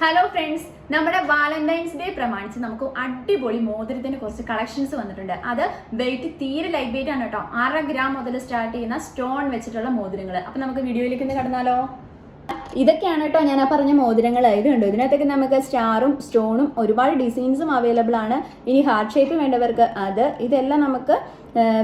Hello friends, നമ്മുടെ Valentine's day പ്രമാണിച്ച് നമുക്ക് അടിപൊളി മോതിരത്തിന് കുറച്ച് കളക്ഷൻസ് വന്നിട്ടുണ്ട്. അത് വെയിറ്റ് തീരെ ലൈറ്റ് വെയിറ്റ് ആണ് കേട്ടോ. 1.5 ഗ്രാം മുതൽ സ്റ്റാർട്ട് ചെയ്യുന്ന സ്റ്റോൺ വെച്ചിട്ടുള്ള മോതിരങ്ങൾ. അപ്പൊ നമുക്ക് വീഡിയോയിലേക്ക് ഒന്ന് കടന്നാലോ. ഇതൊക്കെയാണ് കേട്ടോ ഞാൻ ആ പറഞ്ഞ മോതിരങ്ങൾ. ഇതുണ്ട്, ഇതിനകത്തേക്ക് നമുക്ക് സ്റ്റാറും സ്റ്റോണും ഒരുപാട് ഡിസൈൻസും അവൈലബിൾ ആണ്. ഇനി ഹാർട്ട് ഷേപ്പ് വേണ്ടവർക്ക് ഇതെല്ലാം നമുക്ക്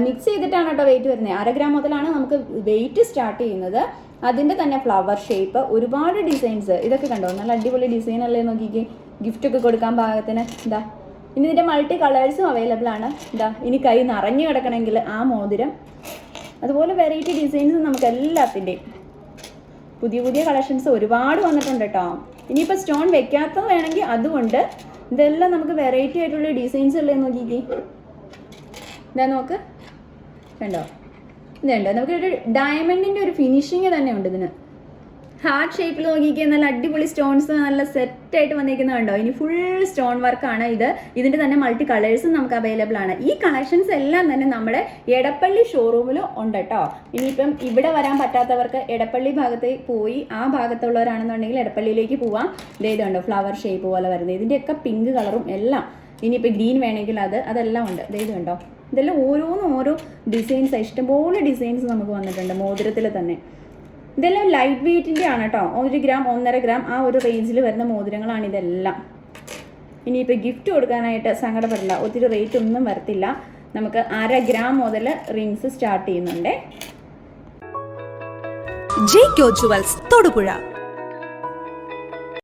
മിക്സ് ചെയ്തിട്ടാണ് കേട്ടോ വെയിറ്റ് വരുന്നത്. 1.5 ഗ്രാം മുതലാണ് നമുക്ക് വെയിറ്റ് സ്റ്റാർട്ട് ചെയ്യുന്നത്. അതിൻ്റെ തന്നെ ഫ്ലവർ ഷേപ്പ്, ഒരുപാട് ഡിസൈൻസ്. ഇതൊക്കെ കണ്ടോ, നല്ല അടിപൊളി ഡിസൈൻ അല്ലേ, നോക്കിക്ക്. ഗിഫ്റ്റ് ഒക്കെ കൊടുക്കാൻ പാകത്തിന്. ഇതാ, ഇനി ഇതിൻ്റെ മൾട്ടി കളേഴ്സും അവൈലബിൾ ആണ്. ഇതാ, ഇനി കൈ നിറഞ്ഞു കിടക്കണമെങ്കിൽ ആ മോതിരം. അതുപോലെ വെറൈറ്റി ഡിസൈൻസ് നമുക്ക് എല്ലാത്തിൻ്റെയും പുതിയ പുതിയ കളക്ഷൻസ് ഒരുപാട് വന്നിട്ടുണ്ട് കേട്ടോ. ഇനിയിപ്പോൾ സ്റ്റോൺ വെക്കാത്തത് വേണമെങ്കിൽ അതുകൊണ്ട്. ഇതെല്ലാം നമുക്ക് വെറൈറ്റി ആയിട്ടുള്ള ഡിസൈൻസ് അല്ലേ, നോക്കിക്ക്. ഇതാ നോക്ക്, കണ്ടോ, ഇതുണ്ട്. നമുക്കൊരു ഡയമണ്ടിൻ്റെ ഒരു ഫിനിഷിങ് തന്നെ ഉണ്ട് ഇതിന്. ഹാർട്ട് ഷേപ്പിൽ നോക്കിക്കുക, നല്ല അടിപൊളി സ്റ്റോൺസ് നല്ല സെറ്റായിട്ട് വന്നിരിക്കുന്നത് കണ്ടോ. ഇനി ഫുൾ സ്റ്റോൺ വർക്കാണ് ഇത്. ഇതിൻ്റെ തന്നെ മൾട്ടി കളേഴ്സും നമുക്ക് അവൈലബിൾ ആണ്. ഈ കളക്ഷൻസ് എല്ലാം തന്നെ നമ്മുടെ എടപ്പള്ളി ഷോറൂമിലും ഉണ്ട് കേട്ടോ. ഇനിയിപ്പം ഇവിടെ വരാൻ പറ്റാത്തവർക്ക് എടപ്പള്ളി ഭാഗത്ത് പോയി, ആ ഭാഗത്തുള്ളവരാണെന്നുണ്ടെങ്കിൽ എടപ്പള്ളിയിലേക്ക് പോവാം. ഇതുണ്ടോ, ഫ്ലവർ ഷേപ്പ് പോലെ വരുന്നത്. ഇതിൻ്റെയൊക്കെ പിങ്ക് കളറും എല്ലാം. ഇനിയിപ്പോൾ ഗ്രീൻ വേണമെങ്കിൽ അതെല്ലാം ഉണ്ട്. ഇത് കണ്ടോ, ഇതെല്ലാം ഓരോന്നും ഓരോ ഡിസൈൻസ്. ഇഷ്ടംപോലെ ഡിസൈൻസ് നമുക്ക് വന്നിട്ടുണ്ട് മോതിരത്തിൽ തന്നെ. ഇതെല്ലാം ലൈറ്റ് വെയ്റ്റിൻ്റെ ആണ് കേട്ടോ. 1 ഗ്രാം 1.5 ഗ്രാം ആ ഒരു റേഞ്ചിൽ വരുന്ന മോതിരങ്ങളാണ് ഇതെല്ലാം. ഇനിയിപ്പോൾ ഗിഫ്റ്റ് കൊടുക്കാനായിട്ട് സങ്കടപ്പെടില്ല, ഒത്തിരി റേറ്റ് ഒന്നും വരത്തില്ല. നമുക്ക് 1/2 ഗ്രാം മുതൽ റിങ്സ് സ്റ്റാർട്ട് ചെയ്യുന്നുണ്ട്. ജെയ്ക്കോ ജുവൽസ്, തൊടുപുഴ.